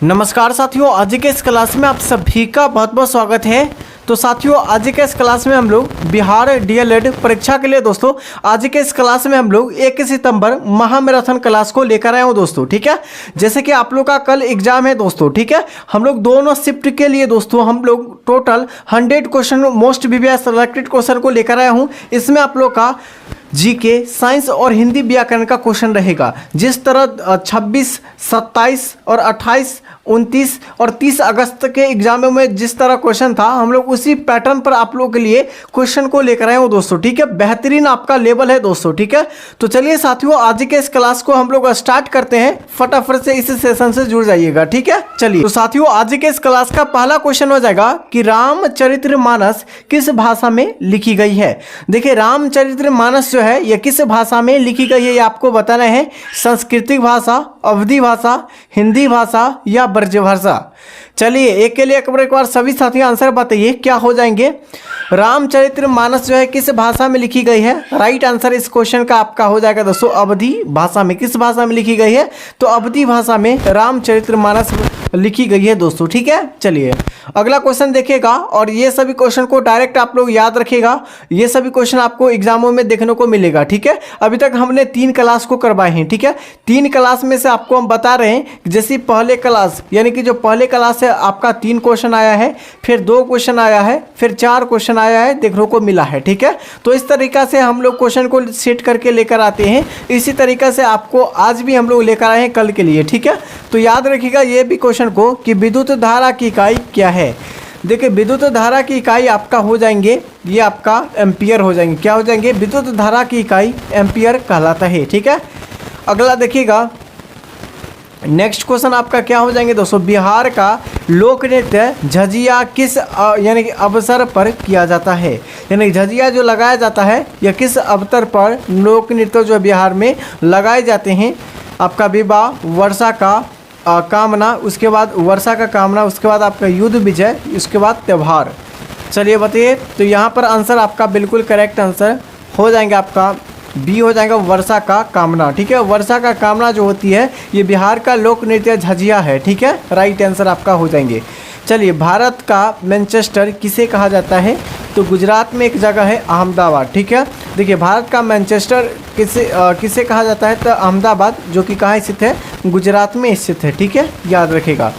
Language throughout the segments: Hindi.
नमस्कार साथियों, आज के इस क्लास में आप सभी का बहुत बहुत स्वागत है। तो साथियों, आज के इस क्लास में हम लोग बिहार डीएलएड परीक्षा के लिए दोस्तों आज के इस क्लास में हम लोग 1 सितंबर महामैराथन क्लास को लेकर आए हूँ दोस्तों। ठीक है, जैसे कि आप लोग का कल एग्जाम है दोस्तों। ठीक है, हम लोग दोनों शिफ्ट के लिए दोस्तों हम लोग total 100 question most previous selected question को लेकर आया हूँ। इसमें आप लोग का जीके, साइंस और हिंदी व्याकरण का क्वेश्चन रहेगा। जिस तरह 26, 27 और 28, 29 और 30 अगस्त के एग्जामों में जिस तरह क्वेश्चन था, हम लोग उसी पैटर्न पर आप लोगों के लिए क्वेश्चन को लेकर आए हो दोस्तों। ठीक है, बेहतरीन आपका लेवल है दोस्तों। ठीक है, तो चलिए साथियों, आज के इस क्लास को हम लोग स्टार्ट करते हैं। फटाफट से इस सेशन से जुड़ जाइएगा। ठीक है, चलिए तो साथियों, आज के इस क्लास का पहला क्वेश्चन हो जाएगा कि रामचरितमानस किस भाषा में लिखी गई है। देखिए, रामचरितमानस जो है यह किस भाषा में लिखी गई है, ये आपको बताना है। संस्कृत भाषा, अवधी भाषा, हिंदी भाषा या ब्रज भाषा। चलिए एक के लिए एक बार सभी साथी आंसर बताइए, क्या हो जाएंगे। रामचरितमानस जो है किस भाषा में लिखी गई है। राइट आंसर इस क्वेश्चन का आपका हो जाएगा दोस्तों अवधी भाषा में। किस भाषा में लिखी गई है, तो अवधी भाषा में रामचरितमानस लिखी गई है दोस्तों। ठीक है, चलिए अगला क्वेश्चन देखिएगा और ये सभी क्वेश्चन को डायरेक्ट आप लोग याद रखिएगा। ये सभी क्वेश्चन आपको एग्जामों में देखने को मिलेगा। ठीक है, अभी तक हमने 3 क्लास को करवाए हैं। ठीक है, 3 क्लास में से आपको हम बता रहे हैं कि जैसे पहले क्लास यानी कि जो पहले क्लास है आपका 3 क्वेश्चन आया है, फिर 2 क्वेश्चन आया है, फिर 4 क्वेश्चन आया है, देखने को मिला है। ठीक है, तो इस तरीका से हम लोग क्वेश्चन को सेट करके लेकर आते हैं। इसी तरीका से आपको आज भी हम लोग लेकर आए हैं कल के लिए। ठीक है, तो याद रखिएगा ये भी क्वेश्चन को कि विद्युत धारा की इकाई क्या है। देखिए, विद्युत धारा की इकाई आपका हो जाएंगे, ये आपका एम्पियर हो जाएंगे। क्या हो जाएंगे, विद्युत धारा की इकाई एम्पियर कहलाता है। ठीक है, अगला देखिएगा, नेक्स्ट क्वेश्चन आपका क्या हो जाएंगे दोस्तों। बिहार का लोक नृत्य झझिया किस यानी कि अवसर पर किया जाता है। यानी झझिया जो लगाया जाता है यह किस अवसर पर लोक नृत्य जो बिहार में लगाए जाते हैं। आपका विवाह, वर्षा का कामना, उसके बाद वर्षा का कामना, उसके बाद आपका युद्ध विजय, उसके बाद त्यौहार। चलिए बताइए, तो यहाँ पर आंसर आपका बिल्कुल करेक्ट आंसर हो जाएंगे, आपका बी हो जाएगा वर्षा का कामना। ठीक है, वर्षा का कामना जो होती है ये बिहार का लोक नृत्य झझिया है। ठीक है, राइट आंसर आपका हो जाएंगे। चलिए, भारत का मैनचेस्टर किसे कहा जाता है, तो गुजरात में एक जगह है अहमदाबाद। ठीक है, देखिए भारत का मैनचेस्टर किसे कहा जाता है, तो अहमदाबाद, जो कि कहाँ स्थित है, गुजरात में स्थित है। ठीक है, याद रखिएगा।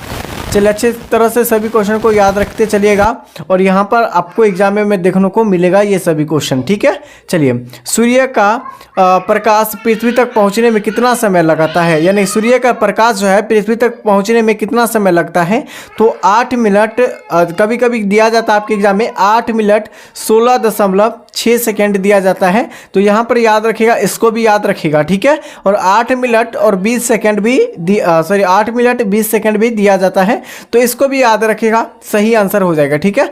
चलिए अच्छे तरह से सभी क्वेश्चन को याद रखते चलिएगा और यहाँ पर आपको एग्जाम में देखने को मिलेगा ये सभी क्वेश्चन। ठीक है, चलिए, सूर्य का प्रकाश पृथ्वी तक पहुँचने में कितना समय लगाता है। यानी सूर्य का प्रकाश जो है पृथ्वी तक पहुँचने में कितना समय लगता है, तो 8 मिनट, कभी कभी दिया जाता है आपके एग्जाम में 8 मिनट 16.6 सेकेंड दिया जाता है। तो यहाँ पर याद रखिएगा, इसको भी याद रखिएगा। ठीक है, और 8 मिनट और 20 सेकेंड भी 8 मिनट 20 सेकेंड भी दिया जाता है, तो इसको भी याद रखिएगा, सही आंसर हो जाएगा। ठीक है,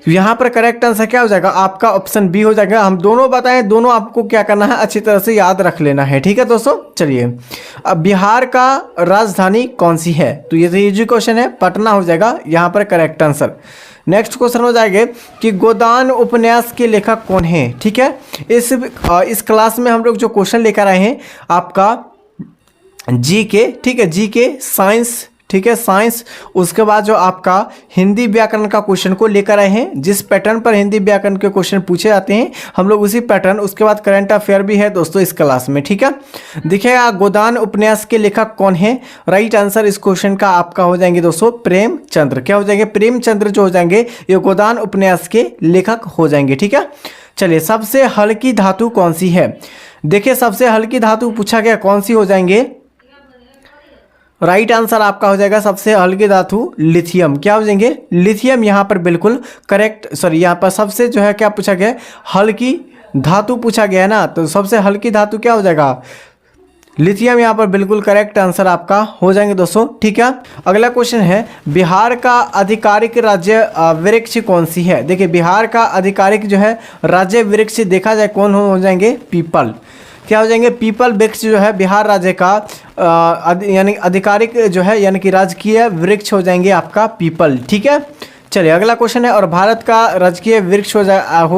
यहाँ पर करेक्ट आंसर क्या हो जाएगा, आपका ऑप्शन बी हो जाएगा। हम दोनों बताएं, दोनों आपको क्या करना है, अच्छी तरह से याद रख लेना है। ठीक है दोस्तों, चलिए, अब बिहार का राजधानी कौन सी है, तो ये तो इजी क्वेश्चन है, पटना हो जाएगा यहाँ पर करेक्ट आंसर। नेक्स्ट क्वेश्चन हो जाएगा कि गोदान उपन्यास के लेखक कौन है। ठीक है, इस क्लास में हम लोग जो क्वेश्चन लेकर आए हैं आपका जीके, ठीक है, जीके, साइंस, ठीक है, साइंस, उसके बाद जो आपका हिंदी व्याकरण का क्वेश्चन को लेकर आए हैं। जिस पैटर्न पर हिंदी व्याकरण के क्वेश्चन पूछे जाते हैं हम लोग उसी पैटर्न, उसके बाद करंट अफेयर भी है दोस्तों इस क्लास में। ठीक है, देखिएगा गोदान उपन्यास के लेखक कौन है। राइट आंसर इस क्वेश्चन का आपका हो जाएंगे दोस्तों प्रेमचंद्र। क्या हो जाएंगे, प्रेमचंद्र जो हो जाएंगे ये गोदान उपन्यास के लेखक हो जाएंगे। ठीक है, चलिए, सबसे हल्की धातु कौन सी है। देखिए, सबसे हल्की धातु पूछा गया, कौन सी हो जाएंगे। राइट आंसर आपका हो जाएगा सबसे हल्की धातु लिथियम। क्या हो जाएंगे, लिथियम यहाँ पर बिल्कुल करेक्ट। यहाँ पर सबसे जो है क्या पूछा गया, हल्की धातु पूछा गया है ना, तो सबसे हल्की धातु क्या हो जाएगा, लिथियम। यहाँ पर बिल्कुल करेक्ट आंसर आपका हो जाएंगे दोस्तों। ठीक है, अगला क्वेश्चन है बिहार का आधिकारिक राज्य वृक्ष कौन सी है। देखिए, बिहार का आधिकारिक जो है राज्य वृक्ष देखा जाए कौन हो जाएंगे, पीपल। क्या हो जाएंगे, पीपल वृक्ष जो है बिहार राज्य का यानी आधिकारिक जो है यानी कि राजकीय वृक्ष हो जाएंगे आपका पीपल। ठीक है, चलिए अगला क्वेश्चन है, और भारत का राजकीय वृक्ष हो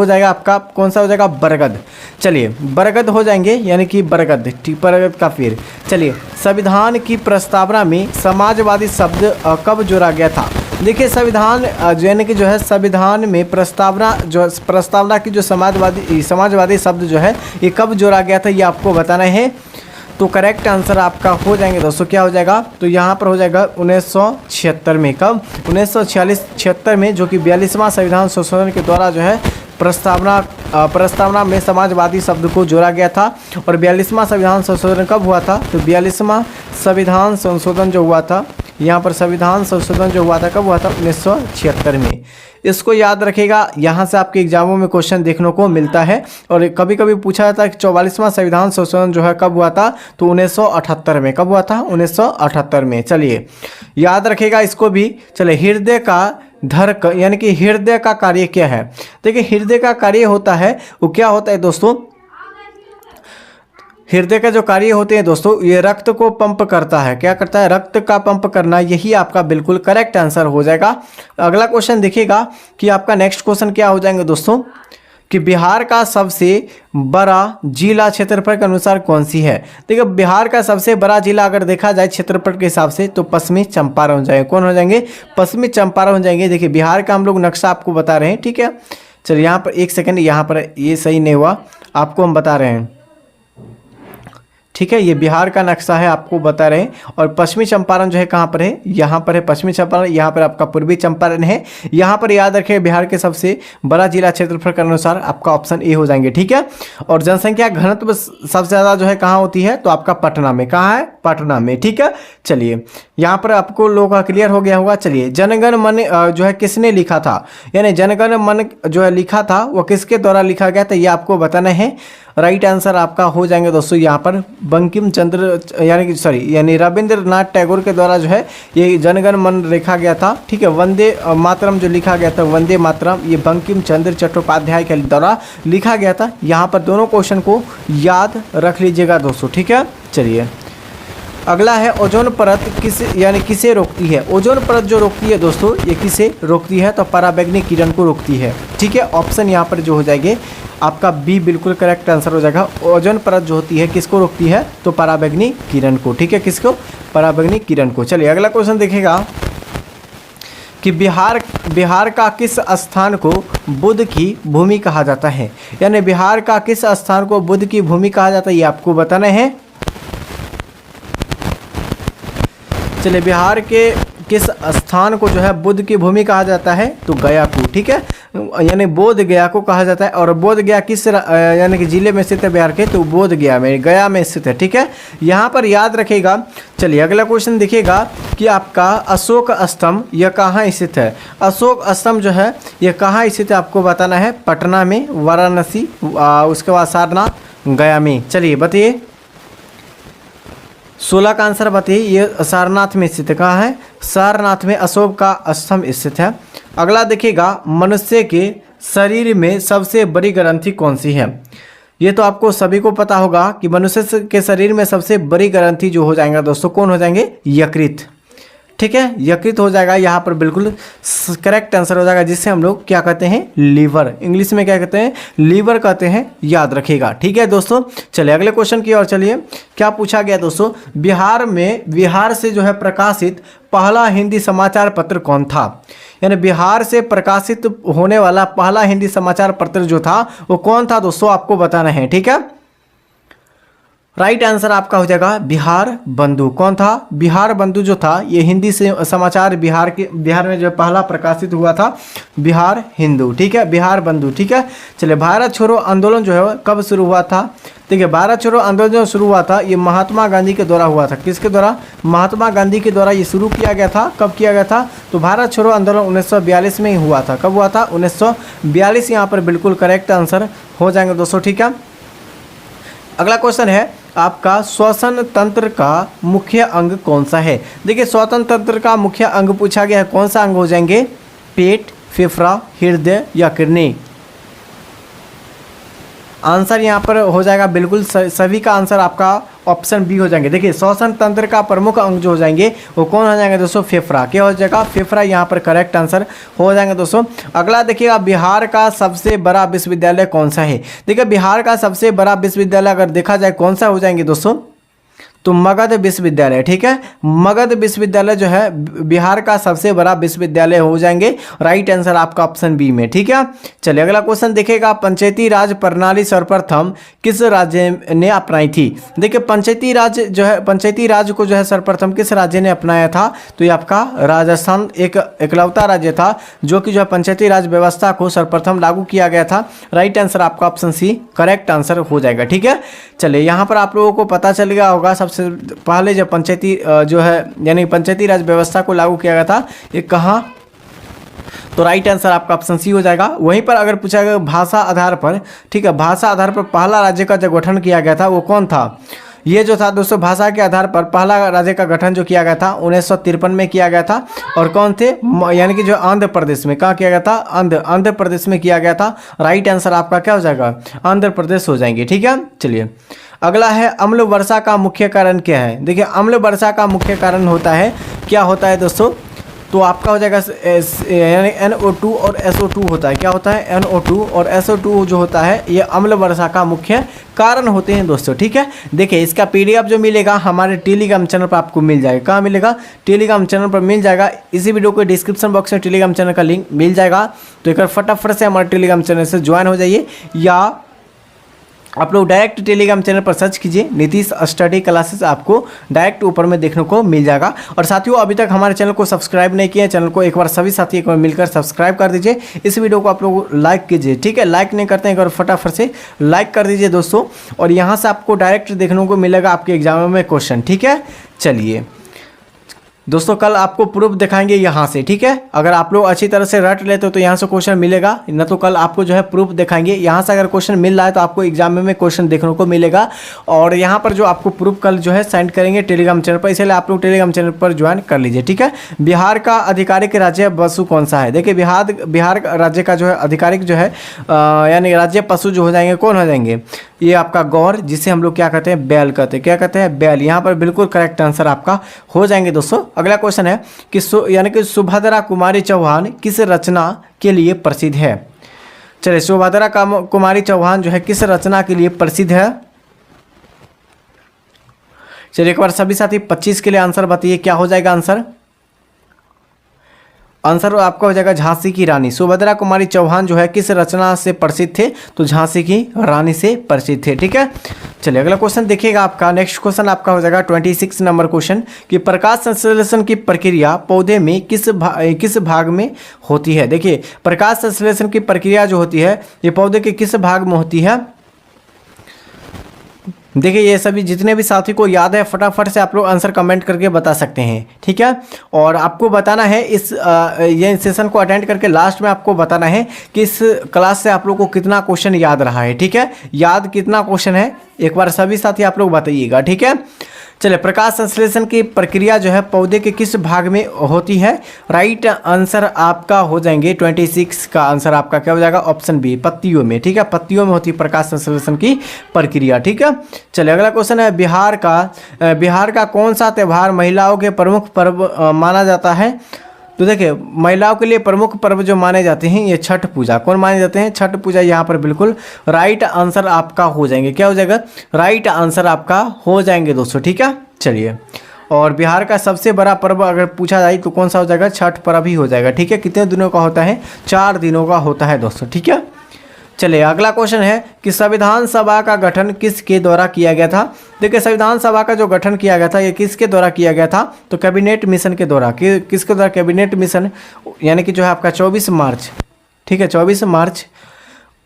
जाएगा आपका कौन सा हो जाएगा? बरगद। चलिए बरगद हो जाएंगे, यानी कि बरगद, बरगद का पेड़। चलिए संविधान की प्रस्तावना में समाजवादी शब्द कब जोड़ा गया था? देखिए संविधान यानी कि जो है संविधान में प्रस्तावना की जो समाजवादी शब्द जो है ये कब जोड़ा गया था, ये आपको बताना है। तो करेक्ट आंसर आपका हो जाएंगे दोस्तों, क्या हो जाएगा? तो यहाँ पर हो जाएगा 1976 में। कब? 1946-76 में, जो कि 42वां संविधान संशोधन के द्वारा जो है प्रस्तावना में समाजवादी शब्द को जोड़ा गया था। और 42वां संविधान संशोधन कब हुआ था? तो 42वां संविधान संशोधन जो हुआ था, यहाँ पर संविधान संशोधन जो हुआ था कब हुआ था? 1976 में। इसको याद रखिएगा, यहाँ से आपके एग्जामों में क्वेश्चन देखने को मिलता है। और कभी कभी पूछा जाता है कि 44वां संविधान संशोधन जो है कब हुआ था? तो 1978 में। कब हुआ था? 1978 में। चलिए याद रखिएगा इसको भी। चलिए हृदय का धर्क यानी कि हृदय का कार्य क्या है? देखिए हृदय का कार्य होता है, वो क्या होता है दोस्तों? हृदय का जो कार्य होते हैं दोस्तों, ये रक्त को पंप करता है। क्या करता है? रक्त का पंप करना। यही आपका बिल्कुल करेक्ट आंसर हो जाएगा। अगला क्वेश्चन देखिएगा कि आपका नेक्स्ट क्वेश्चन क्या हो जाएंगे दोस्तों, कि बिहार का सबसे बड़ा जिला क्षेत्रफल के अनुसार कौन सी है? देखिए बिहार का सबसे बड़ा जिला अगर देखा जाए क्षेत्रफल के हिसाब से तो पश्चिमी चंपारण हो जाएंगे। कौन हो जाएंगे? पश्चिमी चंपारण हो जाएंगे। देखिए बिहार का हम लोग नक्शा आपको बता रहे हैं, ठीक है। चलिए यहाँ पर एक सेकंड, यहाँ पर ये सही नहीं हुआ, आपको हम बता रहे हैं, ठीक है। ये बिहार का नक्शा है, आपको बता रहे हैं। और पश्चिमी चंपारण जो है कहाँ पर है? यहाँ पर है पश्चिमी चंपारण। यहाँ पर आपका पूर्वी चंपारण है। यहाँ पर याद रखें बिहार के सबसे बड़ा जिला क्षेत्रफल के अनुसार आपका ऑप्शन ए हो जाएंगे, ठीक है। और जनसंख्या घनत्व सबसे ज़्यादा जो है कहाँ होती है? तो आपका पटना में। कहाँ है? पटना में, ठीक है। चलिए यहाँ पर आपको लोगों का क्लियर हो गया होगा। चलिए जनगण मन जो है किसने लिखा था? यानी जनगण मन जो है लिखा था वो किसके द्वारा लिखा गया था, ये आपको बताना है। राइट आंसर आपका हो जाएंगे दोस्तों यहाँ पर बंकिम चंद्र यानी रविंद्रनाथ टैगोर के द्वारा जो है ये जनगण मन लिखा गया था, ठीक है। वंदे मातरम जो लिखा गया था, वंदे मातरम, ये बंकिम चंद्र चट्टोपाध्याय के द्वारा लिखा गया था। यहाँ पर दोनों क्वेश्चन को याद रख लीजिएगा दोस्तों, ठीक है। चलिए अगला है ओजोन परत किसे रोकती है? ओजोन परत जो रोकती है दोस्तों, ये किसे रोकती है? तो पराबैंगनी किरण को रोकती है, ठीक है। ऑप्शन यहाँ पर जो हो जाएंगे आपका बी बिल्कुल करेक्ट आंसर हो जाएगा। ओजोन परत जो होती है किसको रोकती है? तो पराबैंगनी किरण को, ठीक है। किसको? पराबैंगनी किरण को। चलिए अगला क्वेश्चन देखेगा कि बिहार का किस स्थान को बुध की भूमि कहा जाता है? यानी बिहार का किस स्थान को बुध की भूमि कहा जाता है, ये आपको बताना है। चलिए बिहार के किस स्थान को जो है बुध की भूमि कहा जाता है? तो गया को, ठीक है। यानी बोध गया को कहा जाता है। और बोध गया किस यानी कि जिले में स्थित है बिहार के? तो बोध गया में स्थित है, ठीक है। यहाँ पर याद रखेगा। चलिए अगला क्वेश्चन देखिएगा कि आपका अशोक स्तंभ यह कहाँ स्थित है? अशोक स्तंभ जो है यह कहाँ स्थित है आपको बताना है। पटना में, वाराणसी, उसके बाद सारनाथ, गया में। चलिए बताइए 16 का आंसर बताइए। ये सारनाथ में स्थित है। कहाँ है? सारनाथ में अशोक का स्तंभ स्थित है। अगला देखिएगा मनुष्य के शरीर में सबसे बड़ी ग्रंथि कौन सी है? ये तो आपको सभी को पता होगा कि मनुष्य के शरीर में सबसे बड़ी ग्रंथि जो हो जाएगा दोस्तों, कौन हो जाएंगे? यकृत, ठीक है। यकृत हो जाएगा यहाँ पर, बिल्कुल करेक्ट आंसर हो जाएगा, जिससे हम लोग क्या कहते हैं? लीवर। इंग्लिश में क्या कहते हैं? लीवर कहते हैं, याद रखिएगा, ठीक है दोस्तों। चलिए अगले क्वेश्चन की ओर चलिए। क्या पूछा गया दोस्तों? बिहार से जो है प्रकाशित पहला हिंदी समाचार पत्र कौन था? यानी बिहार से प्रकाशित होने वाला पहला हिंदी समाचार पत्र जो था वो कौन था दोस्तों, आपको बताना है, ठीक है। राइट आंसर आपका हो जाएगा बिहार बंधु। कौन था? बिहार बंधु जो था ये हिंदी से समाचार बिहार में जो पहला प्रकाशित हुआ था, बिहार हिंदू, ठीक है। बिहार बंधु, ठीक है। चलिए भारत छोड़ो आंदोलन जो है कब शुरू हुआ था? देखिए भारत छोड़ो आंदोलन जो शुरू हुआ था ये महात्मा गांधी के द्वारा हुआ था। किसके द्वारा? महात्मा गांधी के द्वारा ये शुरू किया गया था। कब किया गया था? तो भारत छोड़ो आंदोलन 1942 में ही हुआ था। कब हुआ था? 1942। यहाँ पर बिल्कुल करेक्ट आंसर हो जाएंगे दोस्तों, ठीक है। अगला क्वेश्चन है आपका श्वसन तंत्र का मुख्य अंग कौन सा है? देखिए श्वसन तंत्र का मुख्य अंग पूछा गया है, कौन सा अंग हो जाएंगे? पेट, फेफड़ा, हृदय या किडनी? आंसर यहाँ पर हो जाएगा बिल्कुल सभी का आंसर आपका ऑप्शन बी हो जाएंगे। देखिए श्वसन तंत्र का प्रमुख अंग जो हो जाएंगे वो कौन हो जाएंगे दोस्तों, फेफड़ा। क्या हो जाएगा, फेफड़ा यहाँ पर करेक्ट आंसर हो जाएंगे दोस्तों। अगला देखिएगा, बिहार का सबसे बड़ा विश्वविद्यालय कौन सा है। देखिए बिहार का सबसे बड़ा विश्वविद्यालय अगर देखा जाए कौन सा हो जाएंगे दोस्तों, तो मगध विश्वविद्यालय। ठीक है, मगध विश्वविद्यालय जो है बिहार का सबसे बड़ा विश्वविद्यालय हो जाएंगे। राइट आंसर आपका ऑप्शन बी में। ठीक है, चलिए अगला क्वेश्चन देखिएगा, पंचायती राज प्रणाली सर्वप्रथम किस राज्य ने अपनाई थी। देखिए पंचायती राज जो है, पंचायती राज को जो है सर्वप्रथम किस राज्य ने अपनाया था, तो ये आपका राजस्थान एक इकलौता राज्य था जो कि जो है पंचायती राज व्यवस्था को सर्वप्रथम लागू किया गया था। राइट आंसर आपका ऑप्शन सी करेक्ट आंसर हो जाएगा। ठीक है, चलिए यहाँ पर आप लोगों को पता चल गया होगा सबसे पहले जब पंचायती जो है यानी पंचायती राज व्यवस्था को लागू किया गया था ये कहाँ, तो राइट आंसर आपका ऑप्शन सी हो जाएगा। वहीं पर अगर पूछा गया भाषा आधार पर, ठीक है, भाषा आधार पर पहला राज्य का जो गठन किया गया था वो कौन था, ये जो था दोस्तों भाषा के आधार पर पहला राज्य का गठन जो किया गया था 1953 में किया गया था। और कौन थे, यानी कि जो आंध्र प्रदेश में, कहाँ किया गया था, आंध्र प्रदेश में किया गया था। राइट आंसर आपका क्या हो जाएगा, आंध्र प्रदेश हो जाएंगे। ठीक है, चलिए अगला है, अम्ल वर्षा का मुख्य कारण क्या है। देखिए अम्ल वर्षा का मुख्य कारण होता है, क्या होता है दोस्तों, तो आपका हो जाएगा यानी NO2 और SO2 होता है। क्या होता है, NO2 और SO2 जो होता है ये अम्ल वर्षा का मुख्य कारण होते हैं दोस्तों। ठीक है, देखिए इसका PDF जो मिलेगा हमारे टेलीग्राम चैनल पर आपको मिल जाएगा। कहाँ मिलेगा, टेलीग्राम चैनल पर मिल जाएगा। इसी वीडियो के डिस्क्रिप्शन बॉक्स में टेलीग्राम चैनल का लिंक मिल जाएगा। तो एक बार फटाफट से हमारे टेलीग्राम चैनल से ज्वाइन हो जाइए, या आप लोग डायरेक्ट टेलीग्राम चैनल पर सर्च कीजिए नीतीश स्टडी क्लासेस, आपको डायरेक्ट ऊपर में देखने को मिल जाएगा। और साथियों अभी तक हमारे चैनल को सब्सक्राइब नहीं किया, चैनल को एक बार सभी साथी एक बार मिलकर सब्सक्राइब कर दीजिए। इस वीडियो को आप लोग लाइक कीजिए। ठीक है, लाइक नहीं करते हैं एक बार फटाफट से लाइक कर दीजिए दोस्तों। और यहाँ से आपको डायरेक्ट देखने को मिलेगा आपके एग्जाम में क्वेश्चन। ठीक है, चलिए दोस्तों कल आपको प्रूफ दिखाएंगे यहाँ से। ठीक है, अगर आप लोग अच्छी तरह से रट लेते हो तो यहाँ से क्वेश्चन मिलेगा, न तो कल आपको जो है प्रूफ दिखाएंगे। यहाँ से अगर क्वेश्चन मिल रहा है तो आपको एग्जाम में क्वेश्चन देखने को मिलेगा। और यहाँ पर जो आपको प्रूफ कल जो है सेंड करेंगे टेलीग्राम चैनल पर, इसलिए आप लोग टेलीग्राम चैनल पर ज्वाइन कर लीजिए। ठीक है, बिहार का आधिकारिक राज्य पशु कौन सा है। देखिए बिहार राज्य का जो है आधिकारिक जो है यानी राज्य पशु जो हो जाएंगे कौन हो जाएंगे, ये आपका गौर, जिसे हम लोग क्या कहते हैं, बैल कहते हैं। क्या कहते हैं, बैल। यहाँ पर बिल्कुल करेक्ट आंसर आपका हो जाएंगे दोस्तों। अगला क्वेश्चन है कि यानी कि सुभद्रा कुमारी चौहान किस रचना के लिए प्रसिद्ध है। चलिए सुभद्रा कुमारी चौहान जो है किस रचना के लिए प्रसिद्ध है। चलिए एक बार सभी साथी 25 के लिए आंसर बताइए, क्या हो जाएगा आंसर। आंसर आपका हो जाएगा झांसी की रानी। सुभद्रा कुमारी चौहान जो है किस रचना से प्रसिद्ध थे, तो झांसी की रानी से प्रसिद्ध थे। ठीक है, चलिए अगला क्वेश्चन देखिएगा आपका। नेक्स्ट क्वेश्चन आपका हो जाएगा 26 नंबर क्वेश्चन कि प्रकाश संश्लेषण की प्रक्रिया पौधे में किस भाग में होती है। देखिए प्रकाश संश्लेषण की प्रक्रिया जो होती है ये पौधे के किस भाग में होती है। देखिए ये सभी जितने भी साथी को याद है फटाफट से आप लोग आंसर कमेंट करके बता सकते हैं। ठीक है, और आपको बताना है इस ये सेशन को अटेंड करके लास्ट में आपको बताना है कि इस क्लास से आप लोग को कितना क्वेश्चन याद रहा है। ठीक है, याद कितना क्वेश्चन है एक बार सभी साथी आप लोग बताइएगा। ठीक है, चलिए प्रकाश संश्लेषण की प्रक्रिया जो है पौधे के किस भाग में होती है। राइट आंसर आपका हो जाएंगे 26 का आंसर आपका क्या हो जाएगा, ऑप्शन बी, पत्तियों में। ठीक है, पत्तियों में होती है प्रकाश संश्लेषण की प्रक्रिया। ठीक है, चलिए अगला क्वेश्चन है बिहार का कौन सा त्यौहार महिलाओं के प्रमुख पर्व माना जाता है। तो देखिए महिलाओं के लिए प्रमुख पर्व जो माने जाते हैं ये छठ पूजा। कौन माने जाते हैं, छठ पूजा। यहाँ पर बिल्कुल राइट आंसर आपका हो जाएंगे, क्या हो जाएगा, राइट आंसर आपका हो जाएंगे दोस्तों। ठीक है, चलिए और बिहार का सबसे बड़ा पर्व अगर पूछा जाए तो कौन सा हो जाएगा, छठ पर्व ही हो जाएगा। ठीक है, कितने दिनों का होता है, 4 दिनों का होता है दोस्तों। ठीक है, चलिए अगला क्वेश्चन है कि संविधान सभा का गठन किसके द्वारा किया गया था। देखिए संविधान सभा का जो गठन किया गया था ये किसके द्वारा किया गया था, तो कैबिनेट मिशन के द्वारा। किसके द्वारा, कैबिनेट मिशन, यानी कि जो है आपका 24 मार्च। ठीक है, 24 मार्च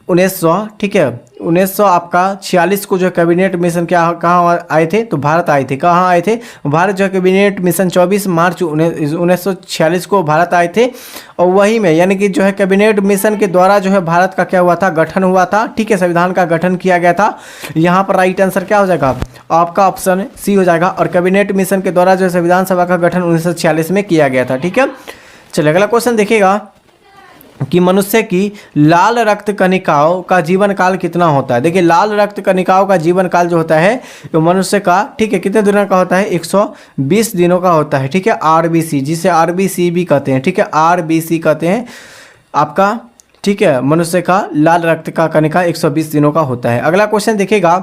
1900, ठीक है 1900 आपका 46 को जो कैबिनेट मिशन कहाँ आए थे, तो भारत आए थे। कहाँ आए थे, भारत। जो कैबिनेट मिशन 24 मार्च 1946 को भारत आए थे। और वही में यानी कि जो है कैबिनेट मिशन के द्वारा जो है भारत का क्या हुआ था, गठन हुआ था। ठीक है, संविधान का गठन किया गया था। यहाँ पर राइट आंसर क्या हो जाएगा, आपका ऑप्शन सी हो जाएगा। और कैबिनेट मिशन के द्वारा जो है संविधान सभा का गठन 1946 में किया गया था। ठीक है, चलिए अगला क्वेश्चन देखिएगा कि मनुष्य की लाल रक्त कणिकाओं का जीवन काल कितना होता है। देखिए लाल रक्त कणिकाओं का जीवन काल जो होता है तो मनुष्य का, ठीक है, कितने दिनों का होता है, 120 दिनों का होता है, ठीक है, आरबीसी, जिसे आरबीसी भी कहते हैं, ठीक है, आरबीसी कहते हैं आपका, ठीक है, मनुष्य का लाल रक्त का कणिका 120 दिनों का होता है। अगला क्वेश्चन देखिएगा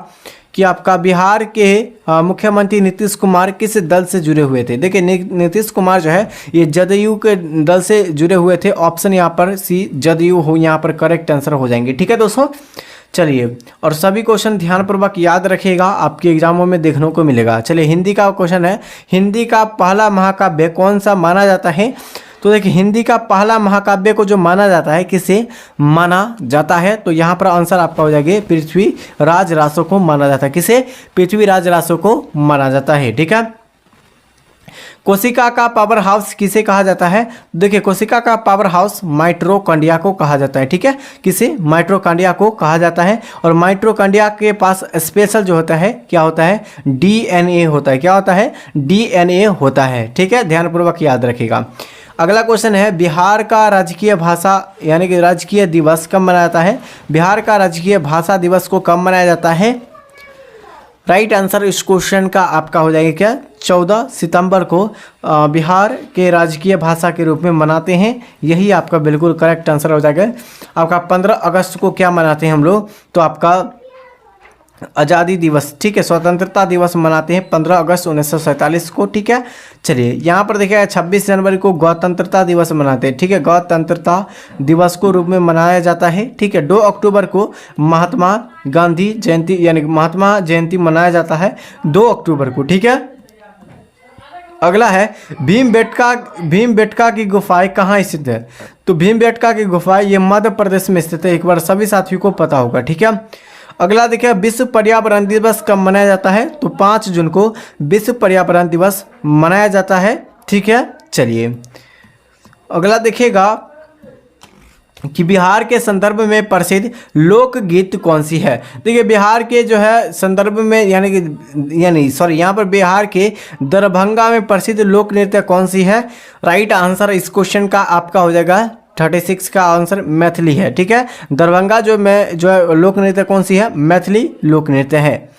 कि आपका बिहार के मुख्यमंत्री नीतीश कुमार किस दल से जुड़े हुए थे। देखिए नीतीश कुमार जो है ये जदयू के दल से जुड़े हुए थे। ऑप्शन यहाँ पर सी जदयू हो, यहाँ पर करेक्ट आंसर हो जाएंगे, ठीक है दोस्तों। चलिए, और सभी क्वेश्चन ध्यानपूर्वक याद रखिएगा, आपके एग्जामों में देखने को मिलेगा। चलिए हिंदी का क्वेश्चन है, हिंदी का पहला महाकाव्य कौन सा माना जाता है। तो देखिए हिंदी का पहला महाकाव्य को जो माना जाता है, किसे माना जाता है, तो यहाँ पर आंसर आपका हो जाएगा पृथ्वीराज रासो को माना जाता है। किसे, पृथ्वीराज रासो को माना जाता है, ठीक है। कोशिका का पावर हाउस किसे कहा जाता है। देखिए कोशिका का पावर हाउस माइटोकॉन्ड्रिया को कहा जाता है, ठीक है, किसे, माइटोकॉन्ड्रिया को कहा जाता है। और माइटोकॉन्ड्रिया के पास स्पेशल जो होता है, क्या होता है, डीएनए होता है। क्या होता है, डीएनए होता है, ठीक है, ध्यानपूर्वक याद रखिएगा। अगला क्वेश्चन है, बिहार का राजकीय भाषा यानी कि राजकीय दिवस कब मनाया जाता है। बिहार का राजकीय भाषा दिवस को कब मनाया जाता है। राइट आंसर इस क्वेश्चन का आपका हो जाएगा क्या, 14 सितंबर को बिहार के राजकीय भाषा के रूप में मनाते हैं। यही आपका बिल्कुल करेक्ट आंसर हो जाएगा। आपका 15 अगस्त को क्या मनाते हैं हम लोग, तो आपका आज़ादी दिवस, ठीक है, स्वतंत्रता दिवस मनाते हैं 15 अगस्त 1947 को, ठीक है। चलिए यहाँ पर देखिए 26 जनवरी को गणतंत्रता दिवस मनाते हैं, ठीक है, गणतंत्रता दिवस को रूप में मनाया जाता है, ठीक है। 2 अक्टूबर को महात्मा गांधी जयंती यानी महात्मा जयंती मनाया जाता है 2 अक्टूबर को, ठीक है। अगला है भीमबेटका की गुफाएं कहाँ स्थित है। तो भीमबेटका की गुफाएं ये मध्य प्रदेश में स्थित है, एक बार सभी साथियों को पता होगा, ठीक है। अगला देखिए विश्व पर्यावरण दिवस कब मनाया जाता है। तो 5 जून को विश्व पर्यावरण दिवस मनाया जाता है, ठीक है। चलिए अगला देखिएगा कि बिहार के संदर्भ में प्रसिद्ध लोकगीत कौन सी है। देखिए बिहार के जो है संदर्भ में यहाँ पर बिहार के दरभंगा में प्रसिद्ध लोक नृत्य कौन सी है। राइट आंसर इस क्वेश्चन का आपका हो जाएगा 36 का आंसर मैथिली है, ठीक है। दरभंगा जो है लोक नृत्य कौन सी है, मैथिली लोक नृत्य है।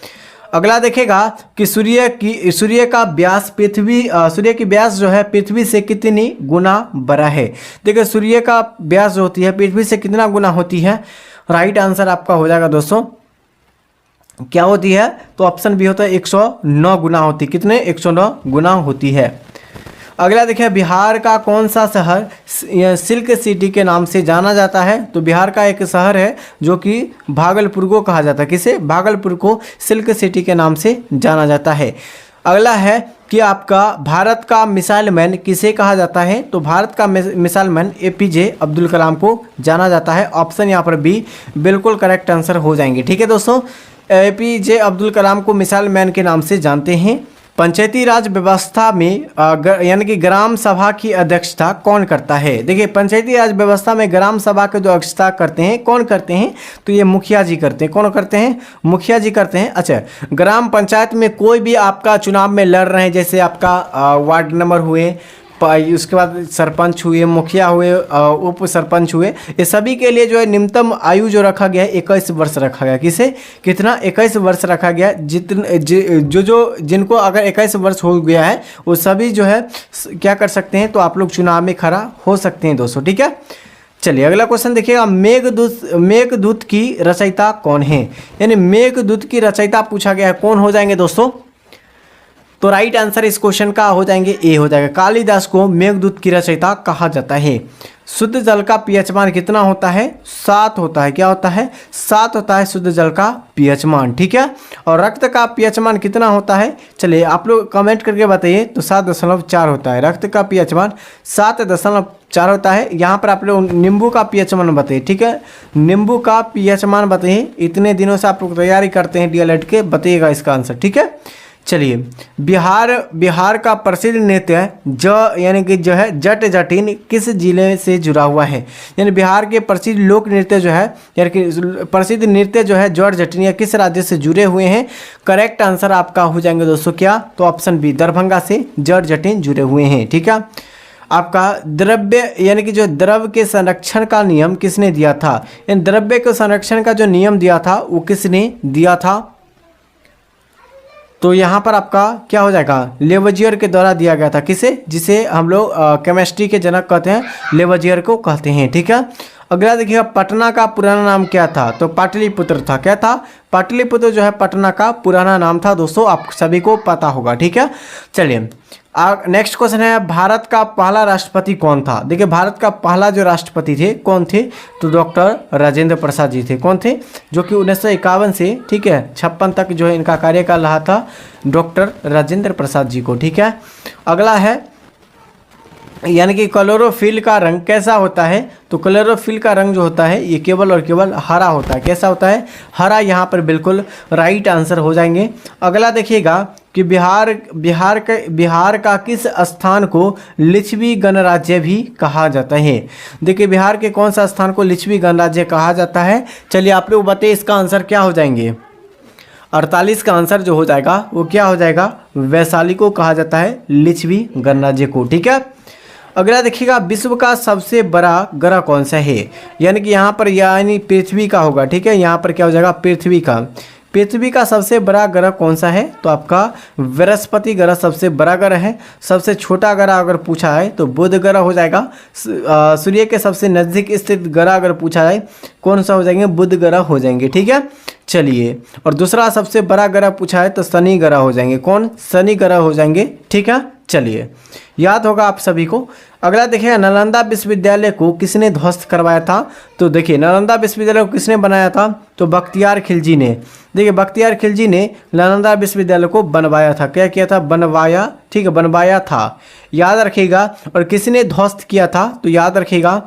अगला देखेगा कि सूर्य का व्यास सूर्य की व्यास जो है पृथ्वी से कितनी गुना बड़ा है। देखिए सूर्य का व्यास जो होती है पृथ्वी से कितना गुना होती है। राइट आंसर आपका हो जाएगा दोस्तों क्या होती है, तो ऑप्शन बी होता है 109 गुना होती। कितने, 109 गुना होती है। अगला देखिए बिहार का कौन सा शहर सिल्क सिटी के नाम से जाना जाता है। तो बिहार का एक शहर है जो कि भागलपुर को कहा जाता है। किसे, भागलपुर को सिल्क सिटी के नाम से जाना जाता है। अगला है कि आपका भारत का मिसाइल मैन किसे कहा जाता है। तो भारत का missile man APJ Abdul Kalam को जाना जाता है। ऑप्शन यहाँ पर बी बिल्कुल करेक्ट आंसर हो जाएंगे, ठीक है दोस्तों। एपीजे अब्दुल कलाम को मिसाइल मैन के नाम से जानते हैं। पंचायती राज व्यवस्था में यानी कि ग्राम सभा की अध्यक्षता कौन करता है। देखिए पंचायती राज व्यवस्था में ग्राम सभा की जो अध्यक्षता करते हैं कौन करते हैं, तो ये मुखिया जी करते हैं। कौन करते हैं, मुखिया जी करते हैं। अच्छा, ग्राम पंचायत में कोई भी आपका चुनाव में लड़ रहे हैं, जैसे आपका वार्ड नंबर हुए, उसके बाद सरपंच हुए, मुखिया हुए, उप सरपंच हुए, ये सभी के लिए जो है न्यूनतम आयु जो रखा गया है 21 वर्ष रखा गया। किसे, कितना, 21 वर्ष रखा गया। जिनको अगर 21 वर्ष हो गया है वो सभी जो है क्या कर सकते हैं, तो आप लोग चुनाव में खड़ा हो सकते हैं दोस्तों, ठीक है। चलिए अगला क्वेश्चन देखिएगा, मेघदूत की रचयिता कौन है। यानी मेघदूत की रचयिता पूछा गया है, कौन हो जाएंगे दोस्तों। तो राइट आंसर इस क्वेश्चन का हो जाएंगे ए हो जाएगा। कालिदास को मेघदूत की रचयिता कहा जाता है। शुद्ध जल का पीएच मान कितना होता है, 7 होता है। क्या होता है, 7 होता है शुद्ध जल का पीएच मान, ठीक है। और रक्त का पीएच मान कितना होता है, चलिए आप लोग कमेंट करके बताइए। तो 7.4 होता है रक्त का पीएच मान, 7.4 होता है। यहाँ पर आप लोग नींबू का पीएच मान बताइए, ठीक है। नींबू का पीएच मान बताइए। इतने दिनों से आप लोग तैयारी करते हैं डीएलएड के, बताइएगा इसका आंसर, ठीक है। चलिए बिहार का प्रसिद्ध नृत्य यानी कि जो है जट जटिन किस जिले से जुड़ा हुआ है। यानी बिहार के प्रसिद्ध लोक नृत्य जो है यानी कि प्रसिद्ध नृत्य जो है जट जटिन या किस राज्य से जुड़े हुए हैं। करेक्ट आंसर आपका हो जाएंगे दोस्तों क्या, तो ऑप्शन बी दरभंगा से जट जटिन जुड़े हुए हैं, ठीक है। आपका द्रव्य यानी कि जो द्रव के संरक्षण का नियम किसने दिया था? इन द्रव्य के संरक्षण का जो नियम दिया था वो किसने दिया था? तो यहाँ पर आपका क्या हो जाएगा? लेवजियर के द्वारा दिया गया था। किसे? जिसे हम लोग केमिस्ट्री के जनक कहते हैं, लेवजियर को कहते हैं। ठीक है। अगला देखिएगा, पटना का पुराना नाम क्या था? तो पाटलिपुत्र था। क्या था? पाटलिपुत्र जो है पटना का पुराना नाम था दोस्तों, आप सभी को पता होगा। ठीक है। चलिए नेक्स्ट क्वेश्चन है, भारत का पहला राष्ट्रपति कौन था? देखिए भारत का पहला जो राष्ट्रपति थे कौन थे? तो डॉक्टर राजेंद्र प्रसाद जी थे। कौन थे? जो कि 1951 से ठीक है 56 तक जो है इनका कार्यकाल रहा था, डॉक्टर राजेंद्र प्रसाद जी को। ठीक है। अगला है यानी कि क्लोरोफिल का रंग कैसा होता है? तो क्लोरोफिल का रंग जो होता है ये केवल और केवल हरा होता है। कैसा होता है? हरा। यहाँ पर बिल्कुल राइट आंसर हो जाएंगे। अगला देखिएगा कि बिहार का किस स्थान को लिच्छवी गणराज्य भी कहा जाता है? देखिए बिहार के कौन सा स्थान को लिच्छवी गणराज्य कहा जाता है? चलिए आप लोग बताइए इसका आंसर क्या हो जाएंगे? 48 का आंसर जो हो जाएगा वो क्या हो जाएगा? वैशाली को कहा जाता है लिच्छवी गणराज्य को। ठीक है। अगला देखिएगा, विश्व का सबसे बड़ा ग्रह कौन सा है? यानी कि यहाँ पर यानी पृथ्वी का होगा। ठीक है। यहाँ पर क्या हो जाएगा? पृथ्वी का सबसे बड़ा ग्रह कौन सा है? तो आपका बृहस्पति ग्रह सबसे बड़ा ग्रह है। सबसे छोटा ग्रह अगर पूछा है तो बुध ग्रह हो जाएगा। सूर्य के सबसे नज़दीक स्थित ग्रह अगर पूछा जाए कौन सा हो जाएंगे? बुध ग्रह हो जाएंगे। ठीक है। चलिए और दूसरा सबसे बड़ा ग्रह पूछा है तो शनि ग्रह हो जाएंगे। कौन? शनि ग्रह हो जाएंगे। ठीक है। चलिए याद होगा आप सभी को। अगला देखिएगा, नालंदा विश्वविद्यालय को किसने ध्वस्त करवाया था? तो देखिए नालंदा विश्वविद्यालय को किसने बनाया था? तो बख्तियार खिलजी ने। देखिए बख्तियार खिलजी ने नालंदा विश्वविद्यालय को बनवाया था। क्या किया था? बनवाया। ठीक है, बनवाया था, याद रखिएगा। और किसने ध्वस्त किया था? तो याद रखिएगा,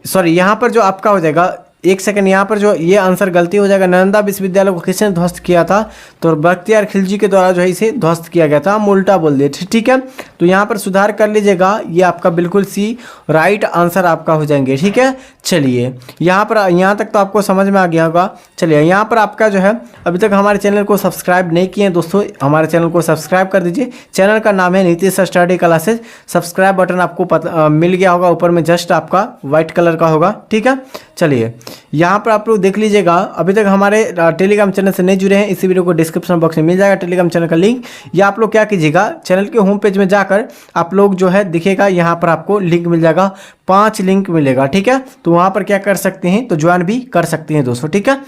सॉरी यहाँ पर जो आपका हो जाएगा, एक सेकंड, यहाँ पर जो ये आंसर गलती हो जाएगा। नालंदा विश्वविद्यालय को किसने ध्वस्त किया था? तो बख्तियार खिलजी के द्वारा जो है इसे ध्वस्त किया गया था। हम उल्टा बोल दिए। ठीक है। तो यहाँ पर सुधार कर लीजिएगा, ये आपका बिल्कुल सी राइट आंसर आपका हो जाएंगे। ठीक है। चलिए यहाँ तक तो आपको समझ में आ गया होगा। चलिए यहाँ पर आपका जो है अभी तक हमारे चैनल को सब्सक्राइब नहीं किए हैं दोस्तों, हमारे चैनल को सब्सक्राइब कर दीजिए। चैनल का नाम है Nitish study classes. Subscribe button आपको मिल गया होगा, ऊपर में जस्ट आपका व्हाइट कलर का होगा। ठीक है। चलिए यहाँ पर आप लोग देख लीजिएगा, अभी तक हमारे टेलीग्राम चैनल से नहीं जुड़े हैं, इसी वीडियो को डिस्क्रिप्शन बॉक्स में मिल जाएगा टेलीग्राम चैनल का लिंक। या आप लोग क्या कीजिएगा, चैनल के होम पेज में जाकर आप लोग जो है दिखेगा, यहाँ पर आपको लिंक मिल जाएगा, 5 लिंक मिलेगा। ठीक है। तो वहाँ पर क्या कर सकते हैं, तो ज्वाइन भी कर सकते हैं दोस्तों। ठीक है।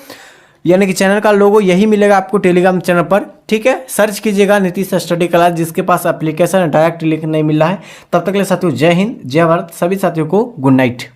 यानी कि चैनल का लोगो यही मिलेगा आपको टेलीग्राम चैनल पर। ठीक है। सर्च कीजिएगा नीतीश स्टडी क्लास, जिसके पास एप्लीकेशन डायरेक्ट लिंक नहीं मिल रहा है। तब तक के लिए साथियों जय हिंद, जय भारत। सभी साथियों को गुड नाइट।